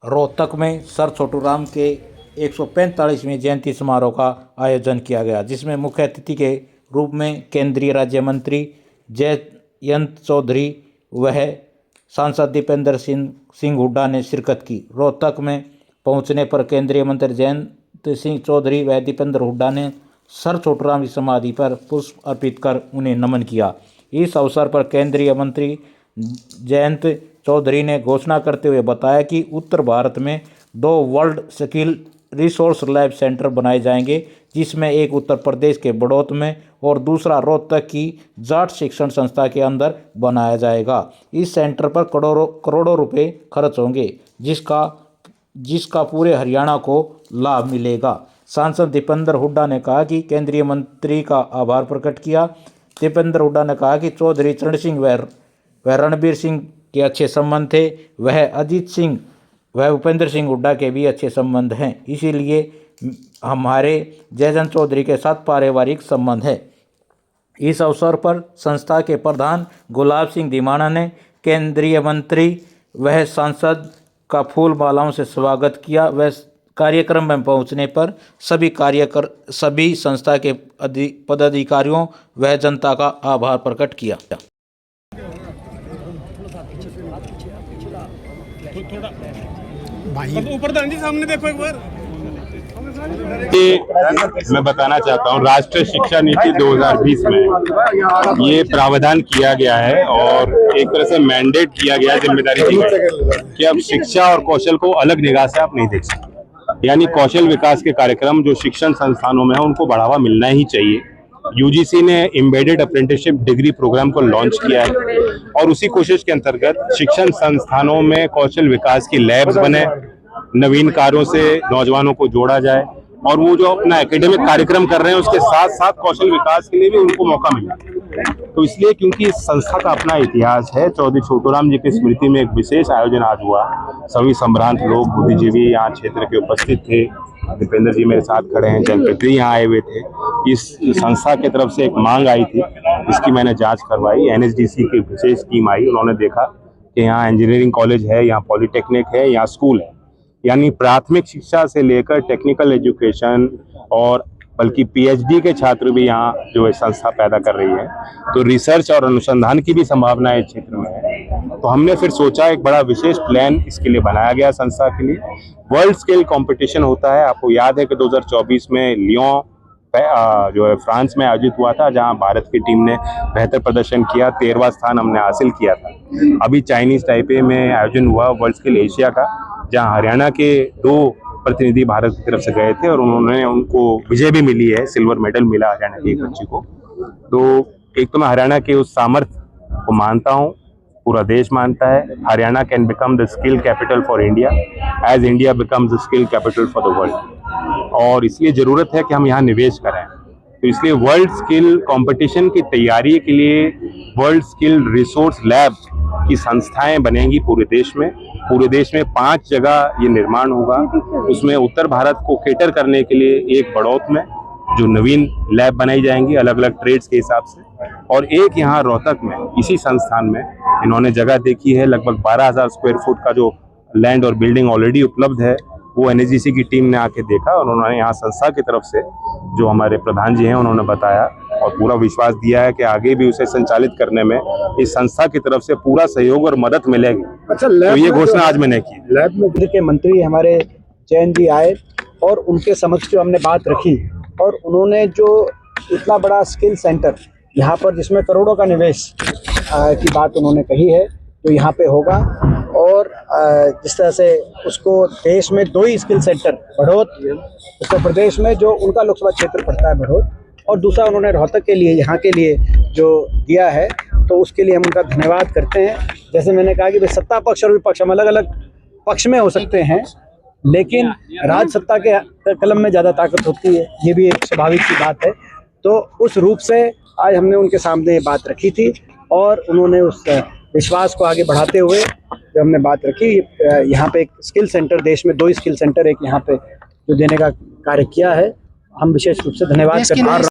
रोहतक में सर छोटूराम के 145वें जयंती समारोह का आयोजन किया गया, जिसमें मुख्य अतिथि के रूप में केंद्रीय राज्य मंत्री जयंत चौधरी व सांसद दीपेंद्र सिंह हुड्डा ने शिरकत की। रोहतक में पहुंचने पर केंद्रीय मंत्री जयंत सिंह चौधरी व दीपेंद्र हुड्डा ने सर छोटूराम की समाधि पर पुष्प अर्पित कर उन्हें नमन किया। इस अवसर पर केंद्रीय मंत्री जयंत चौधरी ने घोषणा करते हुए बताया कि उत्तर भारत में 2 world skill resource lab centre बनाए जाएंगे, जिसमें एक उत्तर प्रदेश के बड़ौत में और दूसरा रोहतक की जाट शिक्षण संस्था के अंदर बनाया जाएगा। इस सेंटर पर करोड़ों रुपए खर्च होंगे, जिसका पूरे हरियाणा को लाभ मिलेगा। सांसद दीपेंद्र हुड्डा ने कहा कि केंद्रीय मंत्री का आभार प्रकट किया। दीपेंद्र हुड्डा ने कहा कि चौधरी चरण सिंह व रणबीर सिंह के अच्छे संबंध थे, वह अजीत सिंह व भूपेंद्र सिंह हुड्डा के भी अच्छे संबंध हैं, इसीलिए हमारे जयंत चौधरी के साथ पारिवारिक संबंध है। इस अवसर पर संस्था के प्रधान गुलाब सिंह धीमाना ने केंद्रीय मंत्री व सांसद का फूल मालाओं से स्वागत किया। वह कार्यक्रम में पहुंचने पर सभी संस्था के पदाधिकारियों व जनता का आभार प्रकट किया। ऊपर सामने देखो एक बार। मैं बताना चाहता हूँ, राष्ट्रीय शिक्षा नीति 2020 में ये प्रावधान किया गया है और एक तरह से मैंडेट किया गया है, जिम्मेदारी दी गई है कि अब शिक्षा और कौशल को अलग निगाह से आप नहीं देख सकते। यानी कौशल विकास के कार्यक्रम जो शिक्षण संस्थानों में है उनको बढ़ावा मिलना ही चाहिए। यूजीसी ने एम्बेडेड अप्रेंटिसशिप डिग्री प्रोग्राम को लॉन्च किया है और उसी कोशिश के अंतर्गत शिक्षण संस्थानों में कौशल विकास की लैब्स बने, नवीन कार्यों से नौजवानों को जोड़ा जाए और वो जो अपना एकेडमिक कार्यक्रम कर रहे हैं उसके साथ साथ कौशल विकास के लिए भी उनको मौका मिले। तो इसलिए क्योंकि इस संस्था का अपना इतिहास है, चौधरी छोटूराम जी की स्मृति में एक विशेष आयोजन आज हुआ। सभी संभ्रांत लोग, बुद्धिजीवी यहाँ क्षेत्र के उपस्थित थे। दीपेंद्र जी मेरे साथ खड़े हैं, जनप्रतिनिधि यहाँ आए हुए थे। इस संस्था की तरफ से एक मांग आई थी, इसकी मैंने जांच करवाई। एनएचडीसी की विशेष टीम आई, उन्होंने देखा कि यहाँ इंजीनियरिंग कॉलेज है, यहाँ पॉलिटेक्निक है, यहाँ स्कूल है, यानी प्राथमिक शिक्षा से लेकर टेक्निकल एजुकेशन और बल्कि पीएचडी के छात्र भी यहाँ जो है संस्था पैदा कर रही है। तो रिसर्च और अनुसंधान की भी संभावना इस क्षेत्र में है। तो हमने फिर सोचा एक बड़ा विशेष प्लान इसके लिए बनाया गया संस्था के लिए। वर्ल्ड स्केल कंपटीशन होता है, आपको याद है कि 2024 में लियोन जो है फ्रांस में आयोजित हुआ था, जहां भारत की टीम ने बेहतर प्रदर्शन किया, 13वां स्थान हमने हासिल किया था। अभी चाइनीज ताइपे में आयोजन हुआ वर्ल्ड स्केल एशिया का, जहां हरियाणा के 2 प्रतिनिधि भारत की तरफ से गए थे और उनको विजय भी मिली है, सिल्वर मेडल मिला हरियाणा की एक बच्ची को। तो एक तो मैं हरियाणा के उस सामर्थ्य को मानता हूँ, पूरा देश मानता है। Haryana can become the skill capital for India as India becomes the skill capital for the world, और इसलिए जरूरत है कि हम यहाँ निवेश करें। तो इसलिए वर्ल्ड स्किल कंपटीशन की तैयारी के लिए वर्ल्ड स्किल रिसोर्स लैब की संस्थाएं बनेंगी पूरे देश में। पूरे देश में 5 जगह ये निर्माण होगा। उसमें उत्तर भारत को केटर करने के लिए एक बड़ौत में जो नवीन लैब बनाई जाएंगी अलग अलग ट्रेड्स के हिसाब से, और एक यहाँ रोहतक में इसी संस्थान में इन्होंने जगह देखी है। लगभग 12,000 स्क्वायर फुट का जो लैंड और बिल्डिंग ऑलरेडी उपलब्ध है, वो एनएचडीसी की टीम ने आके देखा और उन्होंने यहाँ संस्था की तरफ से जो हमारे प्रधान जी हैं उन्होंने बताया और पूरा विश्वास दिया है कि आगे भी उसे संचालित करने में इस संस्था की तरफ से पूरा सहयोग और मदद मिलेगी। अच्छा, तो ये घोषणा आज मैंने की। लैब में के मंत्री हमारे जयंत जी आए और उनके समक्ष जो हमने बात रखी और उन्होंने जो इतना बड़ा स्किल सेंटर यहाँ पर जिसमें करोड़ों का निवेश की बात उन्होंने कही है, जो यहाँ पे होगा, और जिस तरह से उसको देश में 2 ही स्किल सेंटर, बड़ौत उत्तर प्रदेश में जो उनका लोकसभा क्षेत्र पड़ता है बड़ौत, और दूसरा उन्होंने रोहतक के लिए यहाँ के लिए जो दिया है, तो उसके लिए हम उनका धन्यवाद करते हैं। जैसे मैंने कहा कि सत्ता पक्ष और विपक्ष हम अलग अलग पक्ष में हो सकते हैं, लेकिन राज सत्ता के कलम में ज़्यादा ताकत होती है, ये भी एक स्वाभाविक सी बात है। तो उस रूप से आज हमने उनके सामने ये बात रखी थी और उन्होंने उस विश्वास को आगे बढ़ाते हुए जब हमने बात रखी, यहाँ पे एक स्किल सेंटर, देश में 2 ही स्किल सेंटर एक यहाँ पे जो देने का कार्य किया है, हम विशेष रूप से धन्यवाद करते हैं।